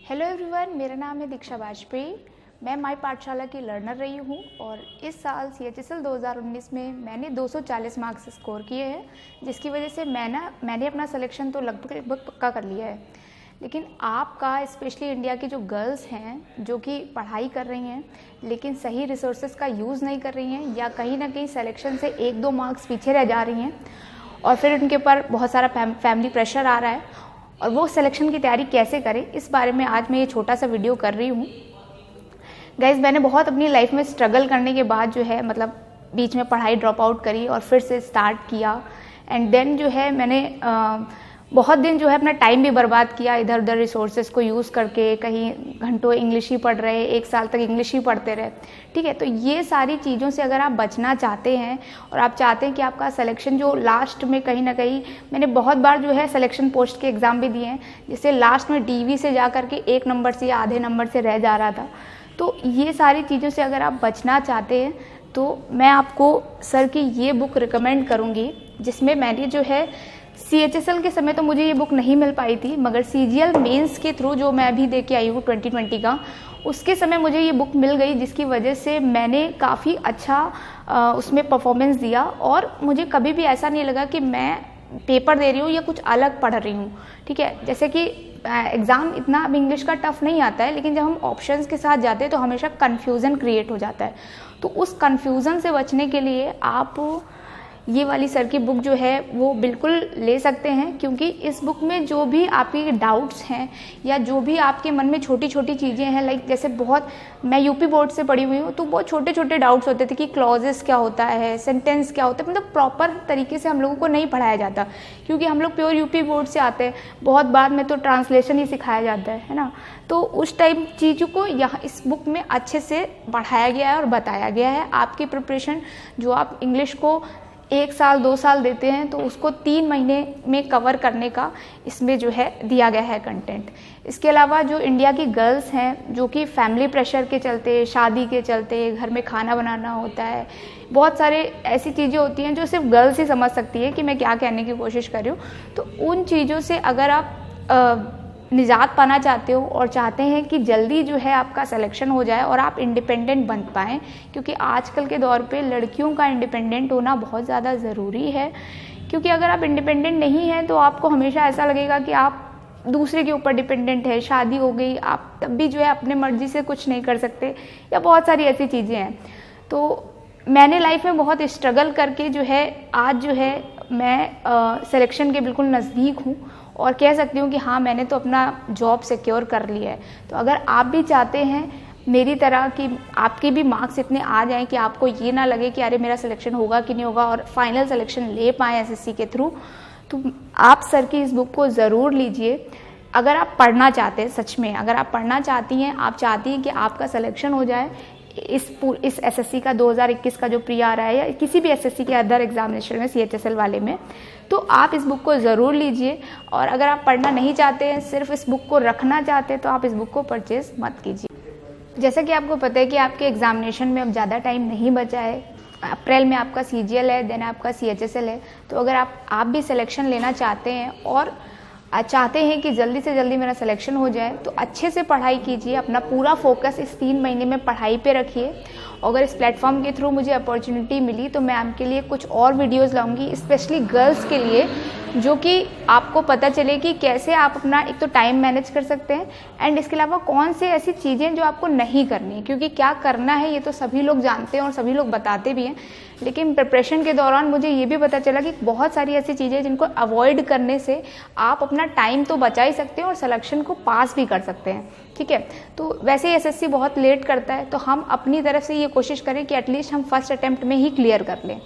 Hello everyone, मेरा नाम है दीक्षा वाजपेयी। मैं माई पाठशाला की लर्नर रही हूँ और इस साल CHSL 2019 में मैंने 240 मार्क्स स्कोर किए हैं, जिसकी वजह से मैंने अपना सिलेक्शन तो लगभग पक्का कर लिया है। लेकिन आपका, स्पेशली इंडिया की जो गर्ल्स हैं जो कि पढ़ाई कर रही हैं लेकिन सही रिसोर्सेज का यूज़ नहीं कर रही हैं या कहीं ना कहीं सिलेक्शन से 1-2 मार्क्स पीछे रह जा रही हैं और फिर उनके ऊपर बहुत सारा फैमिली प्रेशर आ रहा है और वो सिलेक्शन की तैयारी कैसे करें, इस बारे में आज मैं ये छोटा सा वीडियो कर रही हूँ। गाइज़, मैंने बहुत अपनी लाइफ में स्ट्रगल करने के बाद जो है बीच में पढ़ाई ड्रॉप आउट करी और फिर से स्टार्ट किया। एंड देन जो है मैंने बहुत दिन जो है अपना टाइम भी बर्बाद किया इधर उधर रिसोर्सेज को यूज़ करके। कहीं घंटों इंग्लिश ही पढ़ रहे, 1 साल तक इंग्लिश ही पढ़ते रहे। ठीक है, तो ये सारी चीज़ों से अगर आप बचना चाहते हैं और आप चाहते हैं कि आपका सिलेक्शन जो लास्ट में कहीं ना कहीं, मैंने बहुत बार जो है सिलेक्शन पोस्ट के एग्ज़ाम भी दिए हैं जिससे लास्ट में DV से जा कर के 1 नंबर से या आधे नंबर से रह जा रहा था। तो ये सारी चीज़ों से अगर आप बचना चाहते हैं तो मैं आपको सर की ये बुक रिकमेंड करूँगी, जिसमें मैंने जो है CHSL के समय तो मुझे ये बुक नहीं मिल पाई थी, मगर CGL मेंस के थ्रू जो मैं अभी दे के आई हूँ 2020 का, उसके समय मुझे ये बुक मिल गई, जिसकी वजह से मैंने काफ़ी अच्छा उसमें परफॉर्मेंस दिया और मुझे कभी भी ऐसा नहीं लगा कि मैं पेपर दे रही हूँ या कुछ अलग पढ़ रही हूँ। ठीक है, जैसे कि एग्ज़ाम इतना अब इंग्लिश का टफ नहीं आता है, लेकिन जब हम ऑप्शंस के साथ जाते हैं तो हमेशा कन्फ्यूज़न क्रिएट हो जाता है। तो उस कन्फ्यूज़न से बचने के लिए आप ये वाली सर की बुक जो है वो बिल्कुल ले सकते हैं, क्योंकि इस बुक में जो भी आपके डाउट्स हैं या जो भी आपके मन में छोटी छोटी चीज़ें हैं, लाइक जैसे मैं UP बोर्ड से पढ़ी हुई हूँ तो बहुत छोटे छोटे डाउट्स होते थे कि क्लॉजेस क्या होता है, सेंटेंस क्या होता है, मतलब प्रॉपर तरीके से हम लोगों को नहीं पढ़ाया जाता, क्योंकि हम लोग प्योर UP बोर्ड से आते हैं। बहुत बाद में तो ट्रांसलेशन ही सिखाया जाता है ना। तो उस टाइप चीज़ों को यहाँ इस बुक में अच्छे से पढ़ाया गया है और बताया गया है। आपकी प्रिपरेशन जो आप इंग्लिश को 1 साल 2 साल देते हैं तो उसको 3 महीने में कवर करने का इसमें जो है दिया गया है कंटेंट। इसके अलावा जो इंडिया की गर्ल्स हैं जो कि फैमिली प्रेशर के चलते, शादी के चलते, घर में खाना बनाना होता है, बहुत सारे ऐसी चीज़ें होती हैं जो सिर्फ गर्ल्स ही समझ सकती है कि मैं क्या कहने की कोशिश कर रही हूँ। तो उन चीज़ों से अगर आप निजात पाना चाहते हो और चाहते हैं कि जल्दी जो है आपका सिलेक्शन हो जाए और आप इंडिपेंडेंट बन पाएँ, क्योंकि आजकल के दौर पे लड़कियों का इंडिपेंडेंट होना बहुत ज़्यादा ज़रूरी है। क्योंकि अगर आप इंडिपेंडेंट नहीं हैं तो आपको हमेशा ऐसा लगेगा कि आप दूसरे के ऊपर डिपेंडेंट है, शादी हो गई, आप तब भी जो है अपने मर्जी से कुछ नहीं कर सकते, या बहुत सारी ऐसी चीज़ें हैं। तो मैंने लाइफ में बहुत स्ट्रगल करके जो है आज जो है मैं सिलेक्शन के बिल्कुल नज़दीक हूँ और कह सकती हूँ कि हाँ, मैंने तो अपना जॉब सिक्योर कर लिया है। तो अगर आप भी चाहते हैं मेरी तरह कि आपके भी मार्क्स इतने आ जाएं कि आपको ये ना लगे कि अरे मेरा सिलेक्शन होगा कि नहीं होगा, और फाइनल सिलेक्शन ले पाएँ SSC के थ्रू, तो आप सर की इस बुक को ज़रूर लीजिए। अगर आप पढ़ना चाहते हैं, सच में अगर आप पढ़ना चाहती हैं, आप चाहती हैं कि आपका सिलेक्शन हो जाए इस SSC का 2021 का जो प्री आ रहा है या किसी भी SSC के अदर एग्जामिनेशन में, CHSL वाले में, तो आप इस बुक को ज़रूर लीजिए। और अगर आप पढ़ना नहीं चाहते हैं, सिर्फ इस बुक को रखना चाहते हैं, तो आप इस बुक को परचेज़ मत कीजिए। जैसा कि आपको पता है कि आपके एग्जामिनेशन में अब ज़्यादा टाइम नहीं बचा है। अप्रैल में आपका CGL है, देन आपका CHSL है। तो अगर आप भी सिलेक्शन लेना चाहते हैं और चाहते हैं कि जल्दी से जल्दी मेरा सिलेक्शन हो जाए, तो अच्छे से पढ़ाई कीजिए, अपना पूरा फोकस इस 3 महीने में पढ़ाई पे रखिए। अगर इस प्लेटफॉर्म के थ्रू मुझे अपॉर्चुनिटी मिली तो मैं आपके लिए कुछ और वीडियोस लाऊंगी, स्पेशली गर्ल्स के लिए, जो कि आपको पता चले कि कैसे आप अपना एक तो टाइम मैनेज कर सकते हैं, एंड इसके अलावा कौन से ऐसी चीज़ें जो आपको नहीं करनी है, क्योंकि क्या करना है ये तो सभी लोग जानते हैं और सभी लोग बताते भी हैं। लेकिन प्रिपरेशन के दौरान मुझे ये भी पता चला कि बहुत सारी ऐसी चीज़ें जिनको अवॉइड करने से आप अपना टाइम तो बचा ही सकते हैं और सिलेक्शन को पास भी कर सकते हैं। ठीक है, तो वैसे ही SSC बहुत लेट करता है, तो हम अपनी तरफ से ये कोशिश करें कि एटलीस्ट हम फर्स्ट अटेम्प्ट में ही क्लियर कर लें।